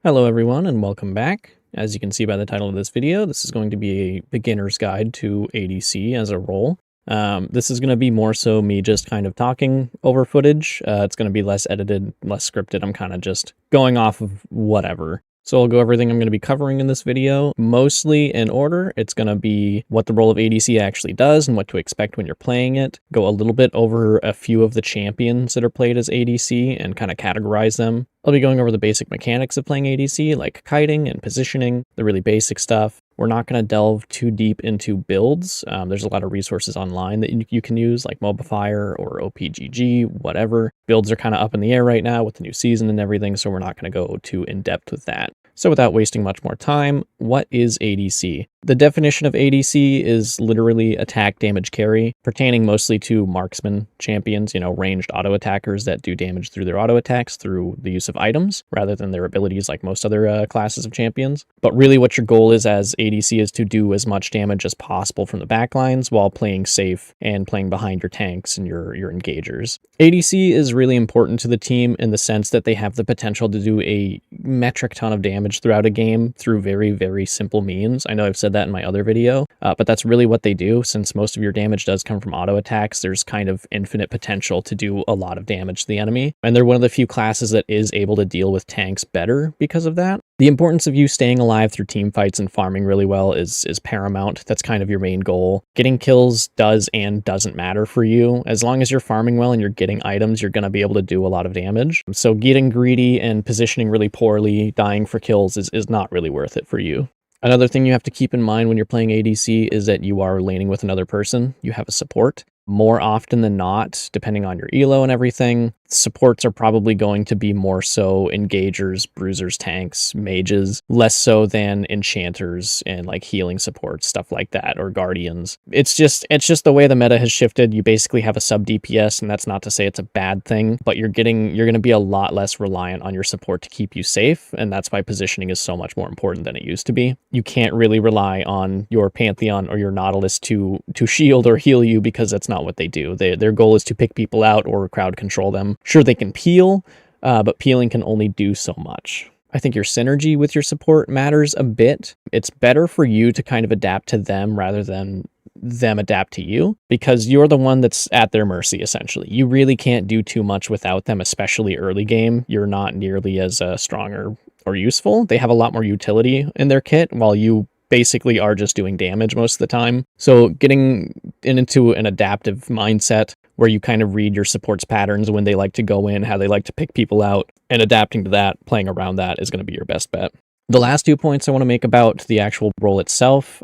Hello everyone and welcome back. As you can see by the title of this video, this is going to be a beginner's guide to ADC as a role. This is going to be more so me just kind of talking over footage. It's going to be less edited, less scripted. I'm kind of just going off of whatever. So I'll go everything I'm going to be covering in this video, mostly in order. It's going to be what the role of ADC actually does and what to expect when you're playing it. Go a little bit over a few of the champions that are played as ADC and kind of categorize them. I'll be going over the basic mechanics of playing ADC, like kiting and positioning, the really basic stuff. We're not going to delve too deep into builds. There's a lot of resources online that you can use, like Mobifire or OPGG, whatever. Builds are kind of up in the air right now with the new season and everything, so we're not going to go too in-depth with that. So without wasting much more time, what is ADC? The definition of ADC is literally attack damage carry, pertaining mostly to marksman champions, ranged auto attackers that do damage through their auto attacks through the use of items, rather than their abilities like most other classes of champions. But really what your goal is as ADC is to do as much damage as possible from the backlines while playing safe and playing behind your tanks and your engagers. ADC is really important to the team in the sense that they have the potential to do a metric ton of damage throughout a game through very, very simple means. I know I've said that in my other video, but that's really what they do. Since most of your damage does come from auto attacks, there's kind of infinite potential to do a lot of damage to the enemy. And they're one of the few classes that is able to deal with tanks better because of that. The importance of you staying alive through team fights and farming really well is paramount. That's kind of your main goal. Getting kills does and doesn't matter for you. As long as you're farming well and you're getting items, you're going to be able to do a lot of damage. So getting greedy and positioning really poorly, dying for kills is not really worth it for you. Another thing you have to keep in mind when you're playing ADC is that you are laning with another person. You have a support. More often than not, depending on your elo and everything, supports are probably going to be more so engagers, bruisers, tanks, mages, less so than enchanters and like healing supports, stuff like that, or guardians. It's just the way the meta has shifted. You basically have a sub DPS, and that's not to say it's a bad thing, but you're going to be a lot less reliant on your support to keep you safe, and that's why positioning is so much more important than it used to be. You can't really rely on your Pantheon or your Nautilus to shield or heal you, because that's not what they do. Their goal is to pick people out or crowd control them. Sure, they can peel, but peeling can only do so much. I think your synergy with your support matters a bit. It's better for you to kind of adapt to them rather than them adapt to you, because you're the one that's at their mercy, essentially. You really can't do too much without them, especially early game. You're not nearly as strong or useful. They have a lot more utility in their kit, while you basically are just doing damage most of the time. So getting into an adaptive mindset where you kind of read your support's patterns, when they like to go in, how they like to pick people out, and adapting to that, playing around that is going to be your best bet. The last 2 points I want to make about the actual role itself,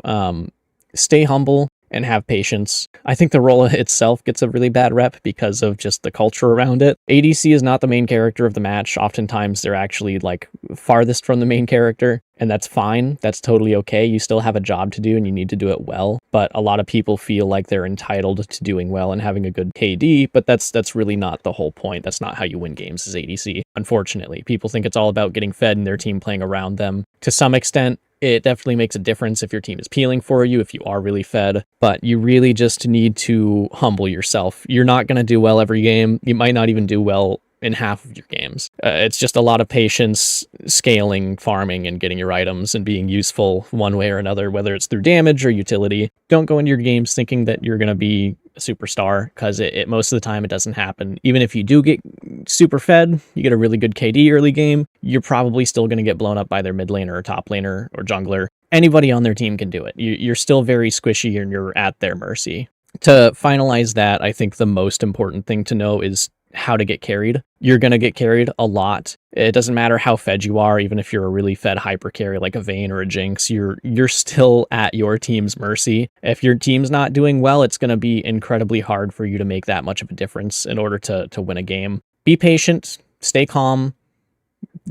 stay humble and have patience. I think the role itself gets a really bad rep because of just the culture around it. ADC is not the main character of the match. Oftentimes they're actually like farthest from the main character, and that's fine. That's totally okay. You still have a job to do and you need to do it well. But a lot of people feel like they're entitled to doing well and having a good KD, but that's really not the whole point. That's not how you win games as ADC. Unfortunately, people think it's all about getting fed and their team playing around them. To some extent, it definitely makes a difference if your team is peeling for you, if you are really fed, but you really just need to humble yourself. You're not going to do well every game. You might not even do well in half of your games. It's just a lot of patience, scaling, farming, and getting your items and being useful one way or another, whether it's through damage or utility. Don't go into your games thinking that you're going to be a superstar, because it most of the time it doesn't happen. Even if you do get super fed, you get a really good KD early game, you're probably still going to get blown up by their mid laner or top laner or jungler. Anybody on their team can do it. You're still very squishy and you're at their mercy. To finalize that, I think the most important thing to know is how to get carried. You're going to get carried a lot. It doesn't matter how fed you are, even if you're a really fed hyper carry like a Vayne or a Jinx, you're still at your team's mercy. If your team's not doing well, it's going to be incredibly hard for you to make that much of a difference in order to win a game. Be patient, stay calm,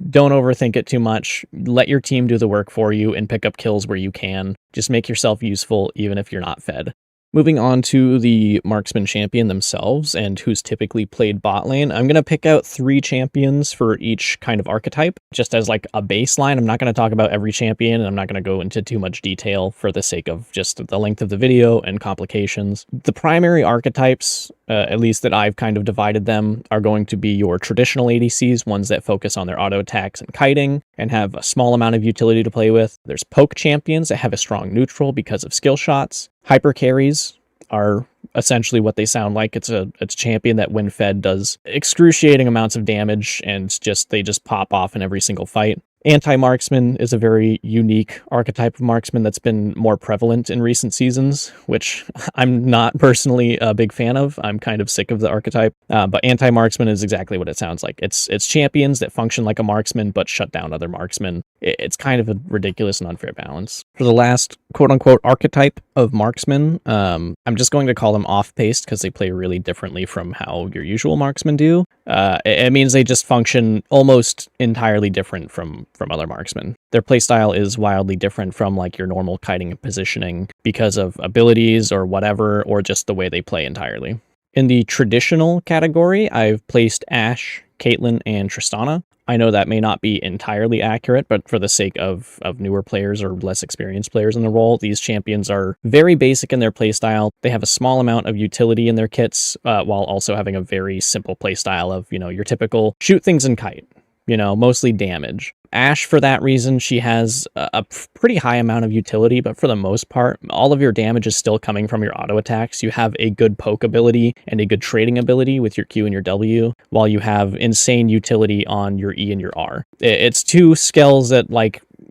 don't overthink it too much. Let your team do the work for you and pick up kills where you can. Just make yourself useful even if you're not fed. Moving on to the marksman champion themselves and who's typically played bot lane, I'm going to pick out 3 champions for each kind of archetype, just as like a baseline. I'm not going to talk about every champion, and I'm not going to go into too much detail for the sake of just the length of the video and complications. The primary archetypes, at least that I've kind of divided them, are going to be your traditional ADCs, ones that focus on their auto attacks and kiting, and have a small amount of utility to play with. There's poke champions that have a strong neutral because of skill shots. Hyper carries are essentially what they sound like. It's a champion that when fed does excruciating amounts of damage, and they just pop off in every single fight. Anti-marksman is a very unique archetype of marksman that's been more prevalent in recent seasons, which I'm not personally a big fan of. I'm kind of sick of the archetype, but anti-marksman is exactly what it sounds like. It's champions that function like a marksman but shut down other marksmen. It's kind of a ridiculous and unfair balance. For the last quote-unquote archetype of marksman, I'm just going to call them off-paced because they play really differently from how your usual marksmen do. It means they just function almost entirely different from other marksmen. Their playstyle is wildly different from like your normal kiting and positioning because of abilities or whatever, or just the way they play entirely. In the traditional category, I've placed Ashe, Caitlyn, and Tristana. I know that may not be entirely accurate, but for the sake of newer players or less experienced players in the role, these champions are very basic in their playstyle. They have a small amount of utility in their kits, while also having a very simple playstyle of, your typical shoot things and kite, mostly damage. Ashe, for that reason, she has a pretty high amount of utility, but for the most part, all of your damage is still coming from your auto attacks. You have a good poke ability and a good trading ability with your Q and your W, while you have insane utility on your E and your R. It's 2 skills that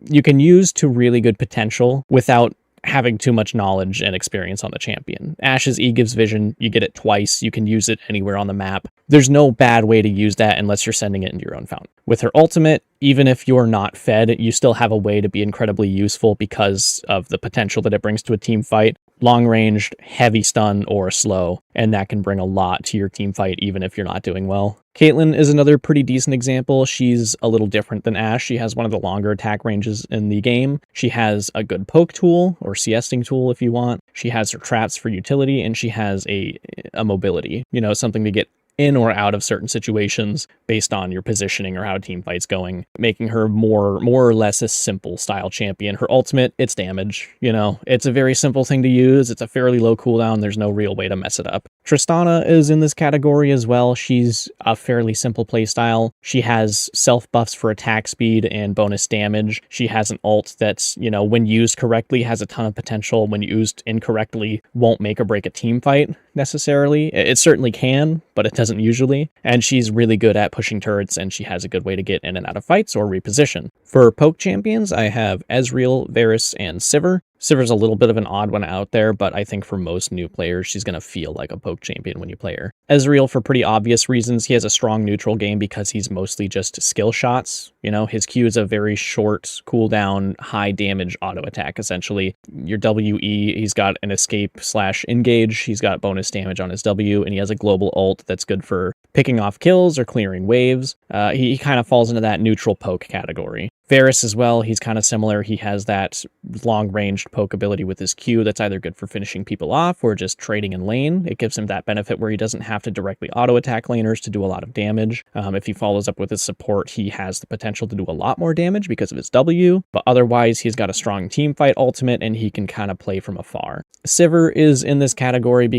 you can use to really good potential without having too much knowledge and experience on the champion. Ashe's E gives vision. You get it twice. You can use it anywhere on the map. There's no bad way to use that unless you're sending it into your own fountain. With her ultimate, even if you're not fed, you still have a way to be incredibly useful because of the potential that it brings to a team fight. Long ranged, heavy stun, or slow, and that can bring a lot to your team fight even if you're not doing well. Caitlyn is another pretty decent example. She's a little different than Ashe. She has one of the longer attack ranges in the game. She has a good poke tool, or CS-ing tool if you want. She has her traps for utility, and she has a mobility, something to get in or out of certain situations based on your positioning or how a team fight's going, making her more or less a simple style champion. Her ultimate, it's damage. It's a very simple thing to use. It's a fairly low cooldown. There's no real way to mess it up. Tristana is in this category as well. She's a fairly simple playstyle. She has self buffs for attack speed and bonus damage. She has an ult that's, when used correctly, has a ton of potential. When used incorrectly, won't make or break a team fight necessarily. It certainly can, but it doesn't usually. And she's really good at pushing turrets, and she has a good way to get in and out of fights or reposition. For poke champions, I have Ezreal, Varus, and Sivir. Sivir's a little bit of an odd one out there, but I think for most new players, she's going to feel like a poke champion when you play her. Ezreal, for pretty obvious reasons, he has a strong neutral game because he's mostly just skill shots. His Q is a very short cooldown, high damage auto attack, essentially. Your WE, he's got an escape/engage, he's got bonus damage on his W, and he has a global ult that's good for picking off kills or clearing waves. He kind of falls into that neutral poke category. Varus as well, he's kind of similar. He has that long-ranged poke ability with his Q that's either good for finishing people off or just trading in lane. It gives him that benefit where he doesn't have to directly auto-attack laners to do a lot of damage. If he follows up with his support, he has the potential to do a lot more damage because of his W, but otherwise he's got a strong teamfight ultimate and he can kind of play from afar. Sivir is in this category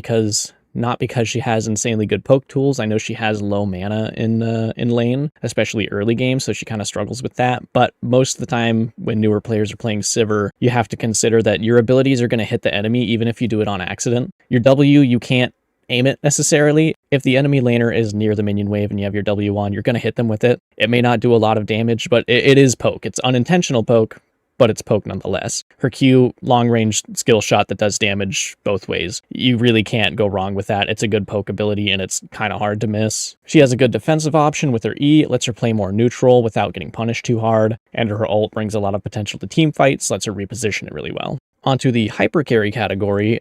not because she has insanely good poke tools. I know she has low mana in lane, especially early game, so she kind of struggles with that. But most of the time when newer players are playing Sivir, you have to consider that your abilities are going to hit the enemy even if you do it on accident. Your W, you can't aim it necessarily. If the enemy laner is near the minion wave and you have your W on, you're going to hit them with it. It may not do a lot of damage, but it is poke. It's unintentional poke, but it's poke nonetheless. Her Q, long-range skill shot that does damage both ways. You really can't go wrong with that. It's a good poke ability, and it's kind of hard to miss. She has a good defensive option with her E. It lets her play more neutral without getting punished too hard, and her ult brings a lot of potential to team fights, lets her reposition it really well. Onto the hyper carry category,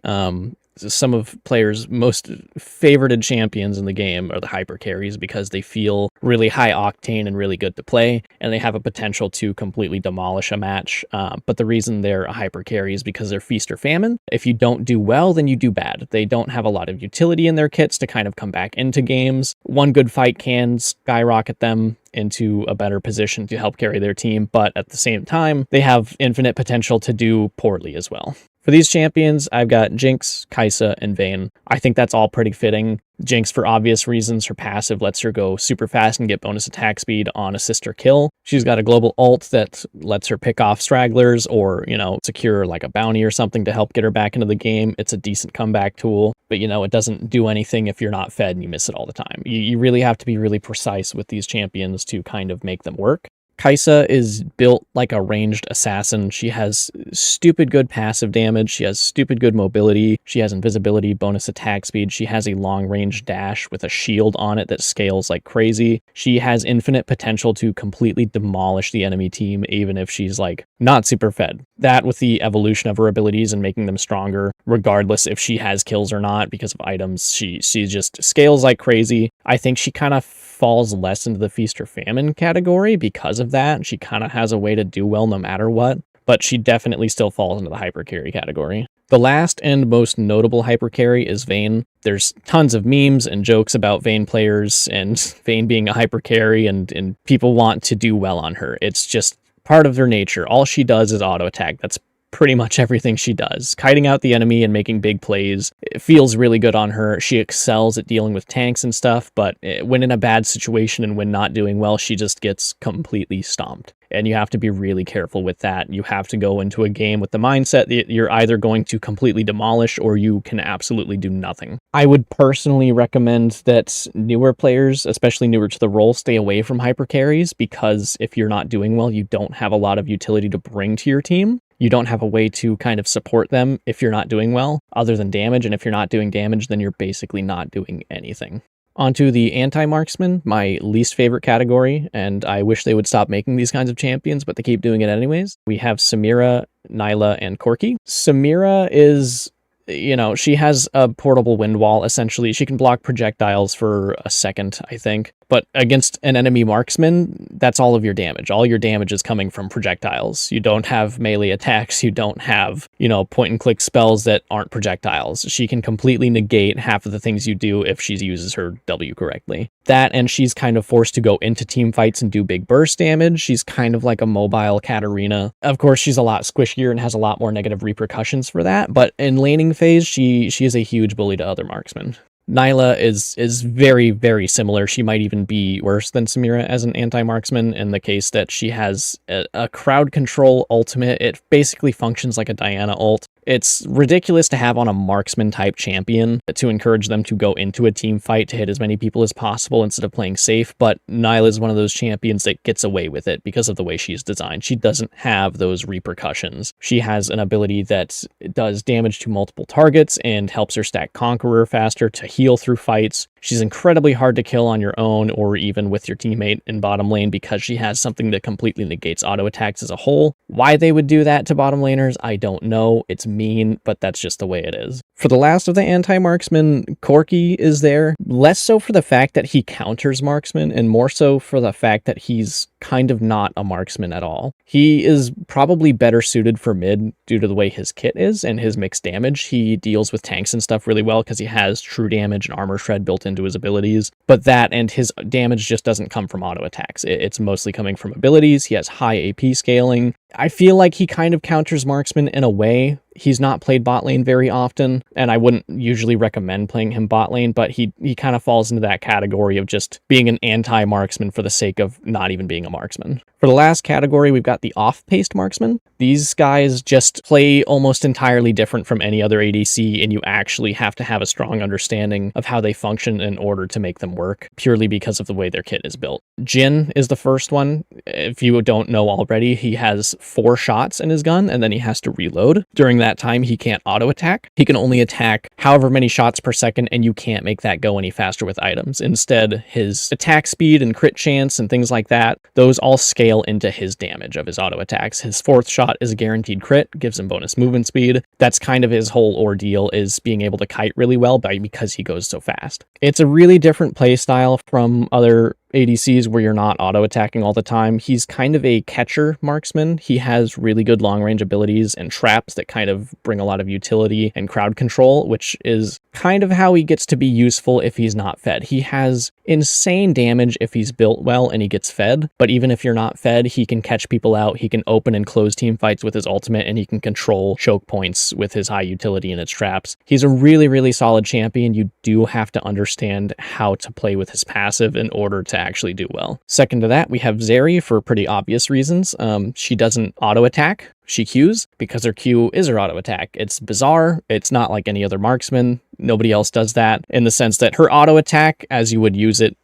some of players' most favorited champions in the game are the hyper carries because they feel really high octane and really good to play, and they have a potential to completely demolish a match. But the reason they're a hyper carry is because they're feast or famine. If you don't do well, then you do bad. They don't have a lot of utility in their kits to kind of come back into games. One good fight can skyrocket them into a better position to help carry their team, but at the same time, they have infinite potential to do poorly as well. For these champions, I've got Jinx, Kai'Sa, and Vayne. I think that's all pretty fitting. Jinx, for obvious reasons, her passive lets her go super fast and get bonus attack speed on assist or kill. She's got a global ult that lets her pick off stragglers or, secure like a bounty or something to help get her back into the game. It's a decent comeback tool, but it doesn't do anything if you're not fed and you miss it all the time. You really have to be really precise with these champions to kind of make them work. Kai'Sa is built like a ranged assassin. She has stupid good passive damage. She has stupid good mobility. She has invisibility, bonus attack speed. She has a long range dash with a shield on it that scales like crazy. She has infinite potential to completely demolish the enemy team, even if she's like not super fed. That with the evolution of her abilities and making them stronger, regardless if she has kills or not because of items, she just scales like crazy. I think she kind of falls less into the feast or famine category because of that. She kind of has a way to do well no matter what, but she definitely still falls into the hyper carry category. The last and most notable hyper carry is Vayne. There's tons of memes and jokes about Vayne players and Vayne being a hyper carry, and people want to do well on her. It's just part of her nature. All she does is auto attack. That's pretty much everything she does. Kiting out the enemy and making big plays. It feels really good on her. She excels at dealing with tanks and stuff, but when in a bad situation and when not doing well, she just gets completely stomped. And you have to be really careful with that. You have to go into a game with the mindset that you're either going to completely demolish or you can absolutely do nothing. I would personally recommend that newer players, especially newer to the role, stay away from hyper carries, because if you're not doing well, you don't have a lot of utility to bring to your team. You don't have a way to kind of support them if you're not doing well, other than damage, and if you're not doing damage, then you're basically not doing anything. Onto the anti-marksman, my least favorite category, and I wish they would stop making these kinds of champions, but they keep doing it anyways. We have Samira, Nyla, and Corki. Samira is, she has a portable wind wall, essentially. She can block projectiles for a second, I think. But against an enemy marksman, that's all of your damage. All your damage is coming from projectiles. You don't have melee attacks. You don't have, point and click spells that aren't projectiles. She can completely negate half of the things you do if she uses her W correctly. That, and she's kind of forced to go into team fights and do big burst damage. She's kind of like a mobile Katarina. Of course, she's a lot squishier and has a lot more negative repercussions for that. But in laning phase, she is a huge bully to other marksmen. Nyla is very, very similar. She might even be worse than Samira as an anti-marksman in the case that she has a crowd control ultimate. It basically functions like a Diana ult. It's ridiculous to have on a marksman type champion to encourage them to go into a team fight to hit as many people as possible instead of playing safe, but Nyla is one of those champions that gets away with it because of the way she's designed. She doesn't have those repercussions. She has an ability that does damage to multiple targets and helps her stack Conqueror faster to heal through fights. She's incredibly hard to kill on your own or even with your teammate in bottom lane because she has something that completely negates auto attacks as a whole. Why they would do that to bottom laners, I don't know. It's mean, but that's just the way it is. For the last of the anti-marksmen, Corki is there. Less so for the fact that he counters marksmen and more so for the fact that he's kind of not a marksman at all. He is probably better suited for mid due to the way his kit is and his mixed damage. He deals with tanks and stuff really well because he has true damage and armor shred built into his abilities, but that and his damage just doesn't come from auto attacks. It's mostly coming from abilities. He has high AP scaling. I feel like he kind of counters marksman in a way. He's not played bot lane very often, and I wouldn't usually recommend playing him bot lane, but he kind of falls into that category of just being an anti-marksman for the sake of not even being a marksman. For the last category, we've got the off-paced marksman. These guys just play almost entirely different from any other ADC, and you actually have to have a strong understanding of how they function in order to make them work, purely because of the way their kit is built. Jhin is the first one. If you don't know already, he has 4 shots in his gun, and then he has to reload. During that time, he can't auto attack. He can only attack however many shots per second, and you can't make that go any faster with items. Instead, his attack speed and crit chance and things like that, those all scale scale into his damage of his auto attacks. His 4th shot is a guaranteed crit, gives him bonus movement speed. That's kind of his whole ordeal, is being able to kite really well because he goes so fast. It's a really different playstyle from other ADCs where you're not auto-attacking all the time. He's kind of a catcher marksman. He has really good long-range abilities and traps that kind of bring a lot of utility and crowd control, which is kind of how he gets to be useful if he's not fed. He has insane damage if he's built well and he gets fed, but even if you're not fed, he can catch people out, he can open and close team fights with his ultimate, and he can control choke points with his high utility and its traps. He's a really, really solid champion. You do have to understand how to play with his passive in order to actually do well. Second to that, we have Zeri for pretty obvious reasons. She doesn't auto-attack. She Qs because her Q is her auto attack. It's bizarre. It's not like any other marksman. Nobody else does that, in the sense that her auto attack, as you would use it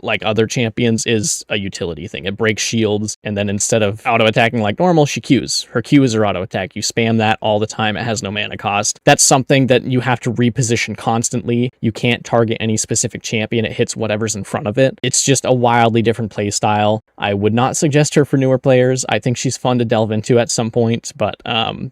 like other champions, is a utility thing. It breaks shields, and then instead of auto attacking like normal, she Qs. Her Q is her auto attack. You spam that all the time. It has no mana cost. That's something that you have to reposition constantly. You can't target any specific champion. It hits whatever's in front of it. It's just a wildly different play style. I would not suggest her for newer players. I think she's fun to delve into at some point, but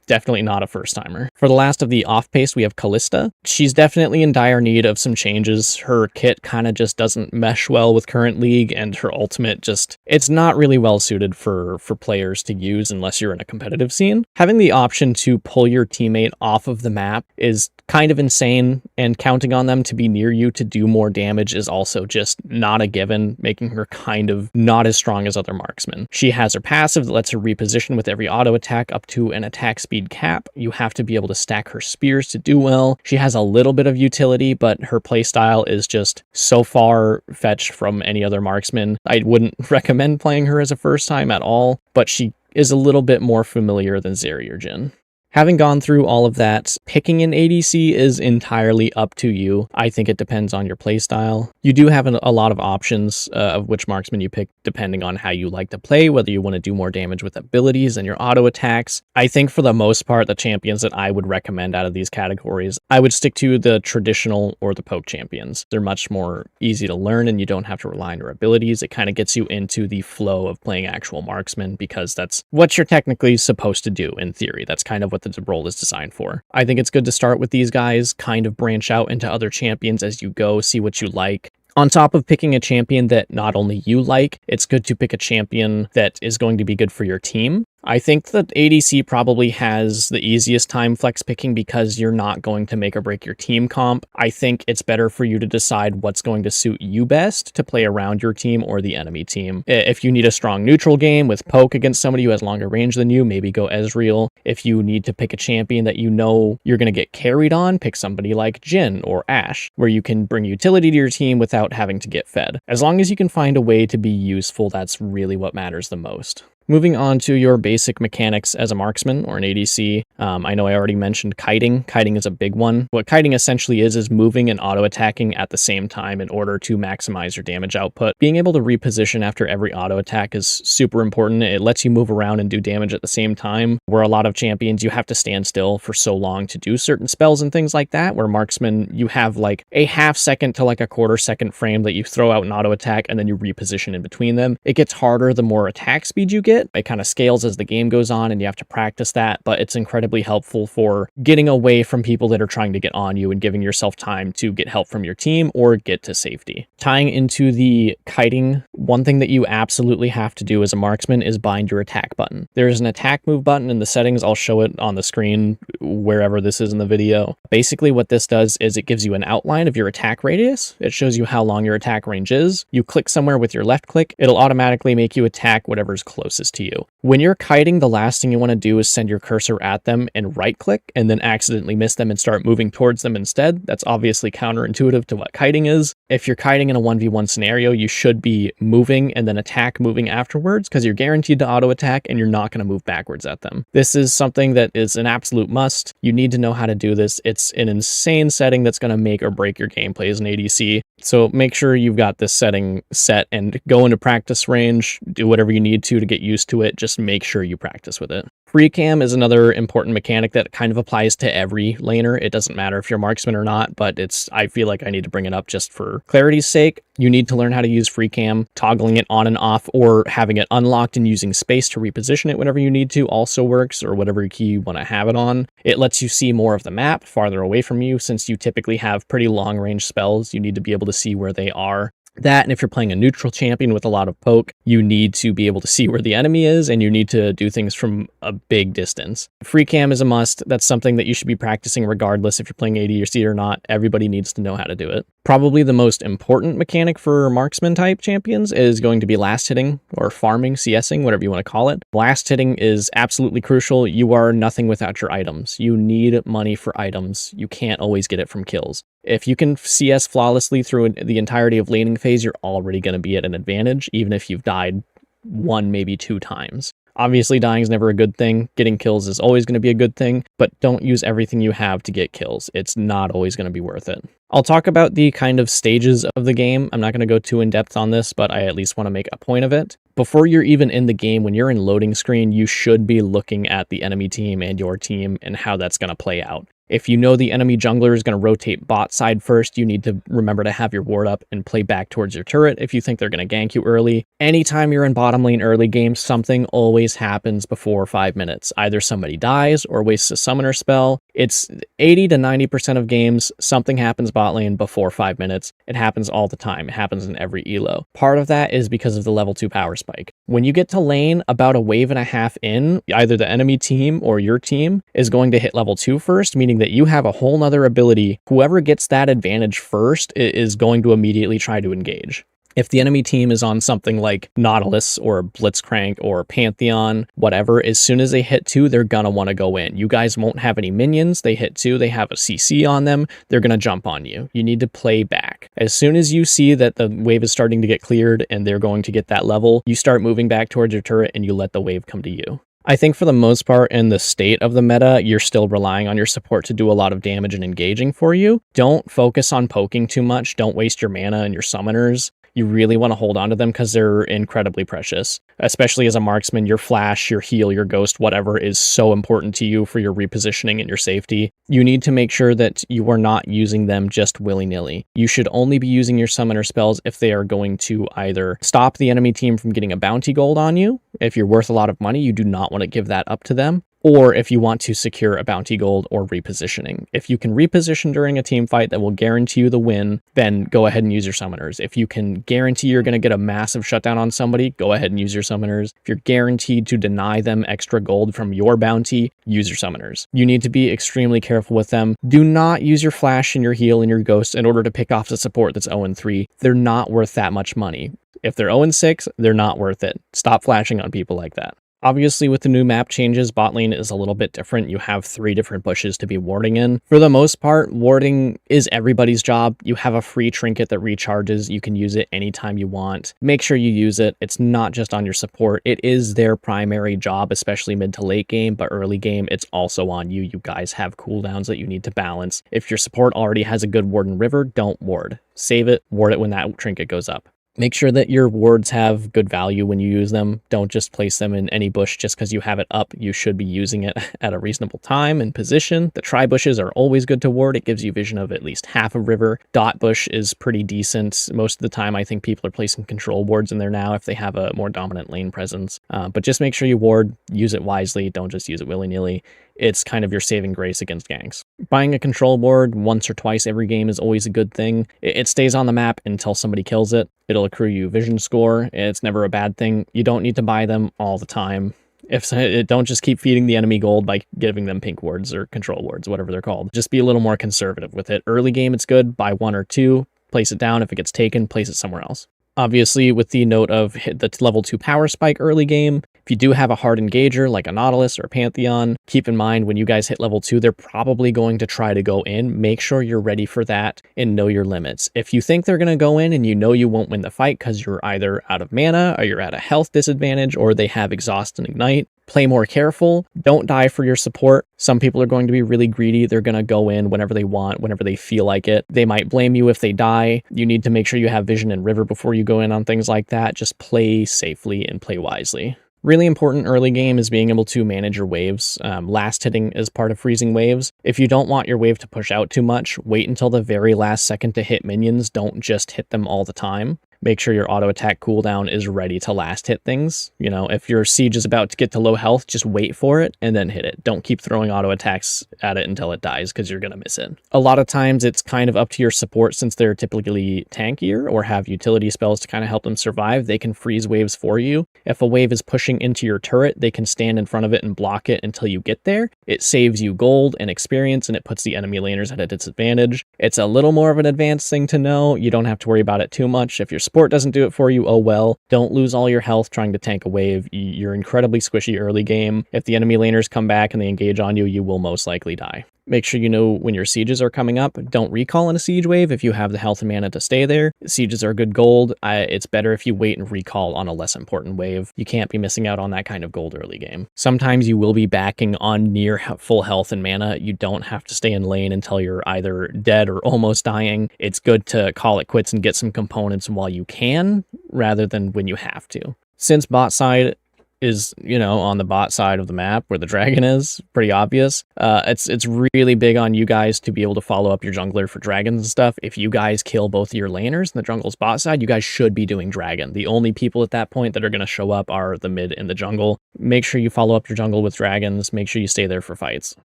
definitely not a first timer. For the last of the off pace, we have Callista. She's definitely in dire need of some changes. Her kit kind of just doesn't mesh well with current league, and her ultimate it's not really well suited for players to use unless you're in a competitive scene. Having the option to pull your teammate off of the map is kind of insane, and counting on them to be near you to do more damage is also just not a given, making her kind of not as strong as other marksmen. She has her passive that lets her reposition with every auto attack up to an attack speed cap. You have to be able to stack her spears to do well. She has a little bit of utility, but her playstyle is just so far fetched from any other marksman. I wouldn't recommend playing her as a first time at all, but she is a little bit more familiar than Zeri or Jhin. Having gone through all of that, picking an ADC is entirely up to you. I think it depends on your playstyle. You do have a lot of options of which marksman you pick depending on how you like to play, whether you want to do more damage with abilities and your auto attacks. I think for the most part, the champions that I would recommend out of these categories, I would stick to the traditional or the poke champions. They're much more easy to learn and you don't have to rely on your abilities. It kind of gets you into the flow of playing actual marksman because that's what you're technically supposed to do in theory. That's kind of what the role is designed for. I think it's good to start with these guys, kind of branch out into other champions as you go, see what you like. On top of picking a champion that not only you like, it's good to pick a champion that is going to be good for your team. I think that ADC probably has the easiest time flex picking because you're not going to make or break your team comp. I think it's better for you to decide what's going to suit you best to play around your team or the enemy team. If you need a strong neutral game with poke against somebody who has longer range than you, maybe go Ezreal. If you need to pick a champion that you know you're going to get carried on, pick somebody like Jhin or Ashe, where you can bring utility to your team without having to get fed. As long as you can find a way to be useful, that's really what matters the most. Moving on to your basic mechanics as a marksman or an ADC, I know I already mentioned kiting. Kiting is a big one. What kiting essentially is moving and auto-attacking at the same time in order to maximize your damage output. Being able to reposition after every auto-attack is super important. It lets you move around and do damage at the same time, where a lot of champions, you have to stand still for so long to do certain spells and things like that, where marksman, you have like a half second to like a quarter second frame that you throw out an auto-attack and then you reposition in between them. It gets harder the more attack speed you get. It kind of scales as the game goes on and you have to practice that, but it's incredibly helpful for getting away from people that are trying to get on you and giving yourself time to get help from your team or get to safety. Tying into the kiting, one thing that you absolutely have to do as a marksman is bind your attack button. There's an attack move button in the settings. I'll show it on the screen wherever this is in the video. Basically what this does is it gives you an outline of your attack radius. It shows you how long your attack range is. You click somewhere with your left click, it'll automatically make you attack whatever's closest to you. When you're kiting, the last thing you want to do is send your cursor at them and right click and then accidentally miss them and start moving towards them instead. That's obviously counterintuitive to what kiting is. If you're kiting in a 1v1 scenario, you should be moving and then moving afterwards because you're guaranteed to auto attack and you're not going to move backwards at them. This is something that is an absolute must. You need to know how to do this. It's an insane setting that's going to make or break your gameplay as an ADC. So make sure you've got this setting set and go into practice range, do whatever you need to get used to it. Just make sure you practice with it. Free cam is another important mechanic that kind of applies to every laner. It doesn't matter if you're marksman or not, but I feel like I need to bring it up just for clarity's sake. You need to learn how to use free cam. Toggling it on and off or having it unlocked and using space to reposition it whenever you need to also works, or whatever key you want to have it on. It lets you see more of the map farther away from you. Since you typically have pretty long range spells, you need to be able to see where they are. That, and if you're playing a neutral champion with a lot of poke, you need to be able to see where the enemy is, and you need to do things from a big distance. Free cam is a must. That's something that you should be practicing regardless if you're playing ADC or not. Everybody needs to know how to do it. Probably the most important mechanic for marksman type champions is going to be last hitting, or farming, CSing, whatever you want to call it. Last hitting is absolutely crucial. You are nothing without your items. You need money for items. You can't always get it from kills. If you can CS flawlessly through the entirety of laning phase, you're already going to be at an advantage, even if you've died 1, maybe 2 times. Obviously, dying is never a good thing. Getting kills is always going to be a good thing, but don't use everything you have to get kills. It's not always going to be worth it. I'll talk about the kind of stages of the game. I'm not going to go too in depth on this, but I at least want to make a point of it. Before you're even in the game, when you're in loading screen, you should be looking at the enemy team and your team and how that's going to play out. If you know the enemy jungler is going to rotate bot side first, you need to remember to have your ward up and play back towards your turret if you think they're going to gank you early. Anytime you're in bottom lane early game, something always happens before 5 minutes. Either somebody dies or wastes a summoner spell. It's 80 to 90% of games, something happens bot lane before 5 minutes. It happens all the time. It happens in every elo. Part of that is because of the level 2 power spike. When you get to lane about a wave and a half in, either the enemy team or your team is going to hit level 2 first, meaning that you have a whole nother ability. Whoever gets that advantage first is going to immediately try to engage. If the enemy team is on something like Nautilus or Blitzcrank or Pantheon, whatever, as soon as they hit 2, they're gonna want to go in. You guys won't have any minions. They hit 2, they have a CC on them. They're gonna jump on you. You need to play back. As soon as you see that the wave is starting to get cleared and they're going to get that level, you start moving back towards your turret and you let the wave come to you. I think for the most part in the state of the meta, you're still relying on your support to do a lot of damage and engaging for you. Don't focus on poking too much. Don't waste your mana and your summoners. You really want to hold on to them because they're incredibly precious. Especially as a marksman, your flash, your heal, your ghost, whatever is so important to you for your repositioning and your safety. You need to make sure that you are not using them just willy-nilly. You should only be using your summoner spells if they are going to either stop the enemy team from getting a bounty gold on you. If you're worth a lot of money, you do not want to give that up to them. Or if you want to secure a bounty gold or repositioning. If you can reposition during a team fight that will guarantee you the win, then go ahead and use your summoners. If you can guarantee you're going to get a massive shutdown on somebody, go ahead and use your summoners. If you're guaranteed to deny them extra gold from your bounty, use your summoners. You need to be extremely careful with them. Do not use your flash and your heal and your ghost in order to pick off the support that's 0-3. They're not worth that much money. If they're 0-6, they're not worth it. Stop flashing on people like that. Obviously, with the new map changes, bot lane is a little bit different. You have 3 different bushes to be warding in. For the most part, warding is everybody's job. You have a free trinket that recharges. You can use it anytime you want. Make sure you use it. It's not just on your support. It is their primary job, especially mid to late game, but early game, it's also on you. You guys have cooldowns that you need to balance. If your support already has a good ward in river, don't ward. Save it, ward it when that trinket goes up. Make sure that your wards have good value when you use them. Don't just place them in any bush just because you have it up. You should be using it at a reasonable time and position. The tri bushes are always good to ward. It gives you vision of at least half a river. Dot bush is pretty decent. Most of the time, I think people are placing control wards in there now if they have a more dominant lane presence. But just make sure you ward, use it wisely. Don't just use it willy-nilly. It's kind of your saving grace against ganks. Buying a control board once or twice every game is always a good thing. It stays on the map until somebody kills it. It'll accrue you vision score. It's never a bad thing. You don't need to buy them all the time. Don't just keep feeding the enemy gold by giving them pink wards or control wards, whatever they're called. Just be a little more conservative with it. Early game, it's good. Buy 1 or 2. Place it down. If it gets taken, place it somewhere else. Obviously, with the note of hit the level 2 power spike early game, if you do have a hard engager like a Nautilus or a Pantheon, keep in mind when you guys hit level 2, they're probably going to try to go in. Make sure you're ready for that and know your limits. If you think they're going to go in and you know you won't win the fight because you're either out of mana or you're at a health disadvantage or they have exhaust and ignite, play more careful. Don't die for your support. Some people are going to be really greedy. They're going to go in whenever they want, whenever they feel like it. They might blame you if they die. You need to make sure you have vision and river before you go in on things like that. Just play safely and play wisely. Really important early game is being able to manage your waves. Last hitting is part of freezing waves. If you don't want your wave to push out too much, wait until the very last second to hit minions. Don't just hit them all the time. Make sure your auto attack cooldown is ready to last hit things. You know, if your siege is about to get to low health, just wait for it and then hit it. Don't keep throwing auto attacks at it until it dies because you're going to miss it. A lot of times it's kind of up to your support since they're typically tankier or have utility spells to kind of help them survive. They can freeze waves for you. If a wave is pushing into your turret, they can stand in front of it and block it until you get there. It saves you gold and experience and it puts the enemy laners at a disadvantage. It's a little more of an advanced thing to know. You don't have to worry about it too much. If your support doesn't do it for you, oh well. Don't lose all your health trying to tank a wave. You're incredibly squishy early game. If the enemy laners come back and they engage on you, you will most likely die. Make sure you know when your sieges are coming up. Don't recall in a siege wave if you have the health and mana to stay there. Sieges are good gold. It's better if you wait and recall on a less important wave. You can't be missing out on that kind of gold early game. Sometimes you will be backing on near full health and mana. You don't have to stay in lane until you're either dead or almost dying. It's good to call it quits and get some components while you can, rather than when you have to. Since bot side is, you know, on the bot side of the map where the dragon is, pretty obvious. It's really big on you guys to be able to follow up your jungler for dragons and stuff. If you guys kill both of your laners in the jungle's bot side, you guys should be doing dragon. The only people at that point that are going to show up are the mid and the jungle. Make sure you follow up your jungle with dragons. Make sure you stay there for fights.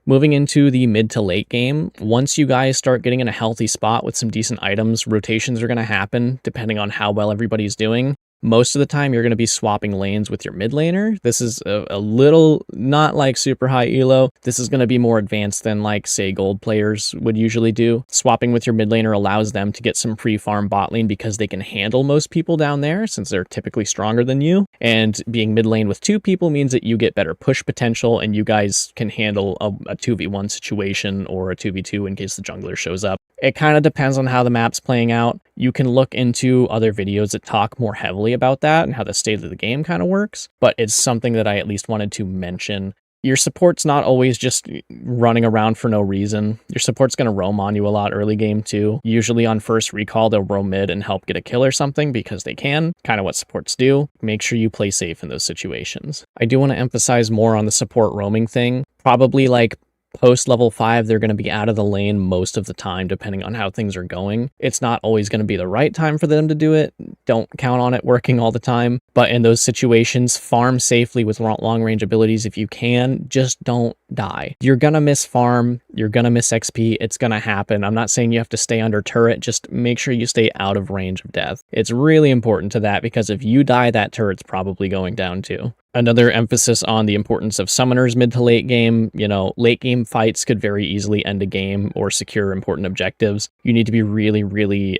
Moving into the mid to late game, once you guys start getting in a healthy spot with some decent items, rotations are going to happen depending on how well everybody's doing. Most of the time, you're going to be swapping lanes with your mid laner. This is a little, not like super high elo. This is going to be more advanced than like, say, gold players would usually do. Swapping with your mid laner allows them to get some pre-farm bot lane because they can handle most people down there since they're typically stronger than you. And being mid lane with two people means that you get better push potential and you guys can handle a 2v1 situation or a 2v2 in case the jungler shows up. It kind of depends on how the map's playing out. You can look into other videos that talk more heavily about that and how the state of the game kind of works, but it's something that I at least wanted to mention. Your support's not always just running around for no reason. Your support's going to roam on you a lot early game too. Usually on first recall, they'll roam mid and help get a kill or something because they can, kind of what supports do. Make sure you play safe in those situations. I do want to emphasize more on the support roaming thing. Probably like post level 5, they're going to be out of the lane most of the time, depending on how things are going. It's not always going to be the right time for them to do it. Don't count on it working all the time. But in those situations, farm safely with long range abilities if you can. Just don't die. You're going to miss farm. You're going to miss XP. It's going to happen. I'm not saying you have to stay under turret. Just make sure you stay out of range of death. It's really important to that because if you die, that turret's probably going down too. Another emphasis on the importance of summoners mid to late game. You know, late game fights could very easily end a game or secure important objectives. You need to be really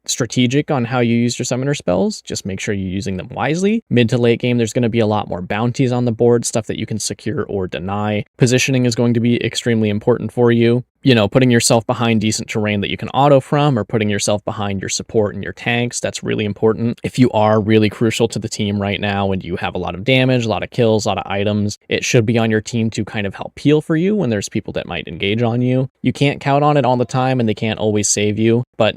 strategic on how you use your summoner spells. Just make sure you're using them wisely. Mid to late game, there's going to be a lot more bounties on the board, stuff that you can secure or deny. Positioning is going to be extremely important for you. You know, putting yourself behind decent terrain that you can auto from or putting yourself behind your support and your tanks, that's really important. If you are really crucial to the team right now and you have a lot of damage, a lot of kills, a lot of items, it should be on your team to kind of help heal for you when there's people that might engage on you. You can't count on it all the time and they can't always save you, but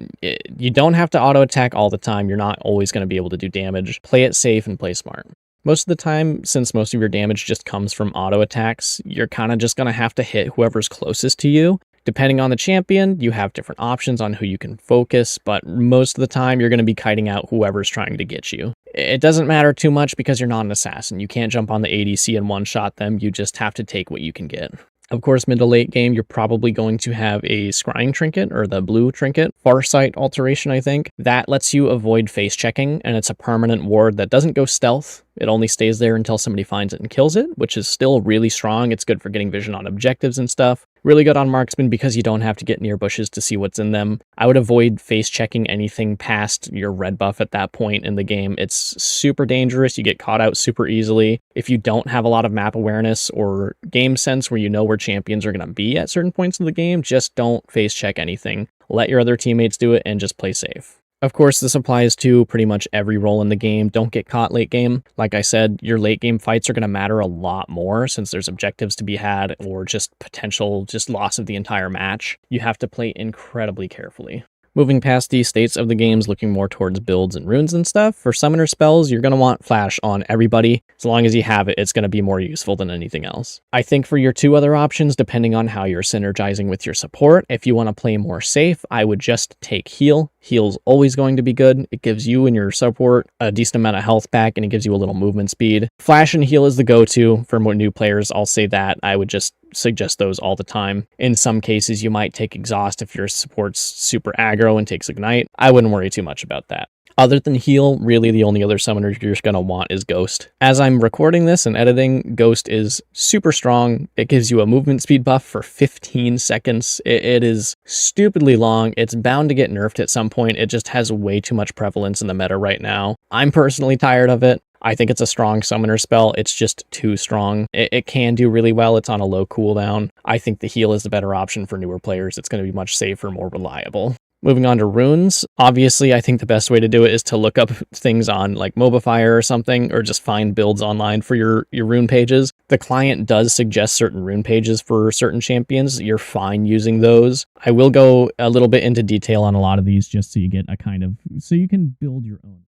you don't have to auto attack all the time. You're not always going to be able to do damage. Play it safe and play smart. Most of the time, since most of your damage just comes from auto attacks, you're kind of just going to have to hit whoever's closest to you. Depending on the champion, you have different options on who you can focus, but most of the time you're going to be kiting out whoever's trying to get you. It doesn't matter too much because you're not an assassin. You can't jump on the ADC and one-shot them. You just have to take what you can get. Of course, mid to late game, you're probably going to have a scrying trinket or the blue trinket, farsight alteration, I think. That lets you avoid face checking, and it's a permanent ward that doesn't go stealth. It only stays there until somebody finds it and kills it, which is still really strong. It's good for getting vision on objectives and stuff. Really good on marksmen because you don't have to get near bushes to see what's in them. I would avoid face checking anything past your red buff at that point in the game. It's super dangerous. You get caught out super easily. If you don't have a lot of map awareness or game sense where you know where champions are going to be at certain points in the game, just don't face check anything. Let your other teammates do it and just play safe. Of course, this applies to pretty much every role in the game. Don't get caught late game. Like I said, your late game fights are going to matter a lot more since there's objectives to be had or just potential loss of the entire match. You have to play incredibly carefully. Moving past the states of the games, looking more towards builds and runes and stuff, for summoner spells, you're going to want flash on everybody. As long as you have it, it's going to be more useful than anything else. I think for your two other options, depending on how you're synergizing with your support, if you want to play more safe, I would just take heal. Heal's always going to be good. It gives you and your support a decent amount of health back, and it gives you a little movement speed. Flash and heal is the go-to for more new players. I'll say that. I would just suggest those all the time. In some cases, you might take exhaust if your support's super aggro and takes ignite. I wouldn't worry too much about that. Other than heal, really the only other summoner you're going to want is Ghost. As I'm recording this and editing, Ghost is super strong. It gives you a movement speed buff for 15 seconds. It is stupidly long. It's bound to get nerfed at some point. It just has way too much prevalence in the meta right now. I'm personally tired of it. I think it's a strong summoner spell. It's just too strong. It can do really well. It's on a low cooldown. I think the heal is the better option for newer players. It's going to be much safer, more reliable. Moving on to runes, obviously I think the best way to do it is to look up things on like Mobifier or something, or just find builds online for your rune pages. The client does suggest certain rune pages for certain champions. You're fine using those. I will go a little bit into detail on a lot of these just so you get so you can build your own.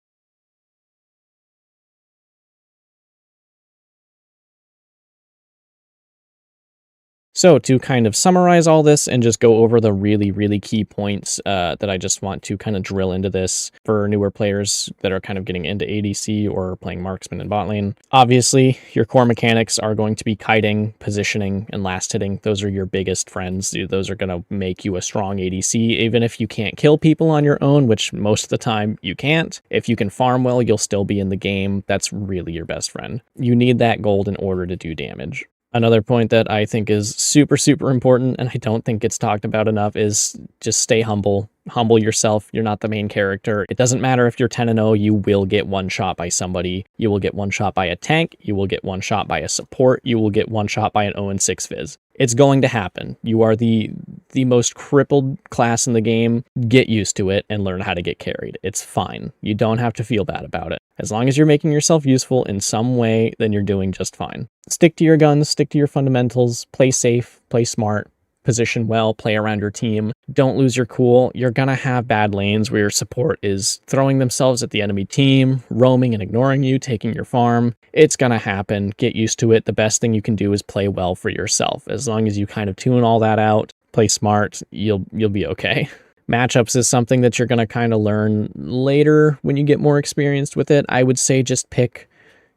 So to kind of summarize all this and just go over the really, really key points that I just want to kind of drill into this for newer players that are kind of getting into ADC or playing marksman and bot lane. Obviously, your core mechanics are going to be kiting, positioning, and last hitting. Those are your biggest friends. Those are going to make you a strong ADC, even if you can't kill people on your own, which most of the time you can't. If you can farm well, you'll still be in the game. That's really your best friend. You need that gold in order to do damage. Another point that I think is super, super important, and I don't think gets talked about enough, is just stay humble. Humble yourself. You're not the main character. It doesn't matter if you're 10-0, you will get one shot by somebody. You will get one shot by a tank. You will get one shot by a support. You will get one shot by an 0-6 Fizz. It's going to happen. You are the most crippled class in the game. Get used to it and learn how to get carried. It's fine. You don't have to feel bad about it. As long as you're making yourself useful in some way, then you're doing just fine. Stick to your guns, stick to your fundamentals, play safe, play smart, position well, play around your team. Don't lose your cool. You're gonna have bad lanes where your support is throwing themselves at the enemy team, roaming and ignoring you, taking your farm. It's gonna happen. Get used to it. The best thing you can do is play well for yourself. As long as you kind of tune all that out, play smart, you'll be okay. Matchups is something that you're going to kind of learn later when you get more experienced with it. I would say just pick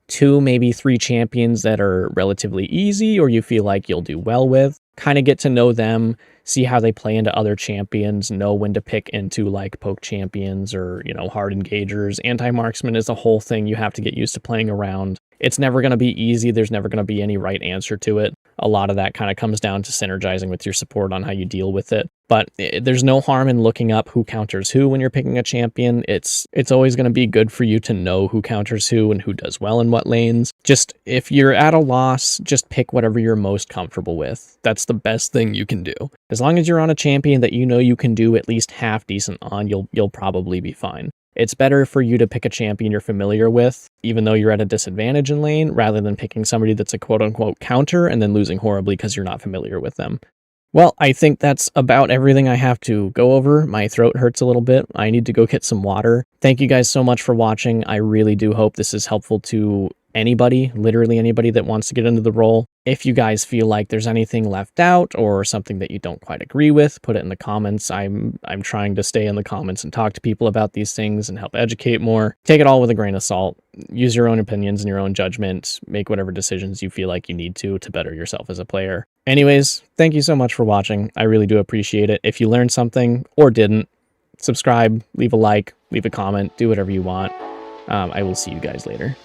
2, maybe 3 champions that are relatively easy or you feel like you'll do well with. Kind of get to know them, see how they play into other champions, know when to pick into like poke champions or, hard engagers. Anti-marksman is a whole thing you have to get used to playing around. It's never going to be easy. There's never going to be any right answer to it. A lot of that kind of comes down to synergizing with your support on how you deal with it. But there's no harm in looking up who counters who when you're picking a champion. It's always going to be good for you to know who counters who and who does well in what lanes. Just if you're at a loss, just pick whatever you're most comfortable with. That's the best thing you can do. As long as you're on a champion that you know you can do at least half decent on, you'll probably be fine. It's better for you to pick a champion you're familiar with, even though you're at a disadvantage in lane, rather than picking somebody that's a quote-unquote counter and then losing horribly because you're not familiar with them. Well, I think that's about everything I have to go over. My throat hurts a little bit. I need to go get some water. Thank you guys so much for watching. I really do hope this is helpful to anybody, literally anybody that wants to get into the role. If you guys feel like there's anything left out or something that you don't quite agree with, put it in the comments. I'm trying to stay in the comments and talk to people about these things and help educate more. Take it all with a grain of salt. Use your own opinions and your own judgment. Make whatever decisions you feel like you need to better yourself as a player. Anyways, thank you so much for watching. I really do appreciate it. If you learned something or didn't, subscribe, leave a like, leave a comment, do whatever you want. I will see you guys later.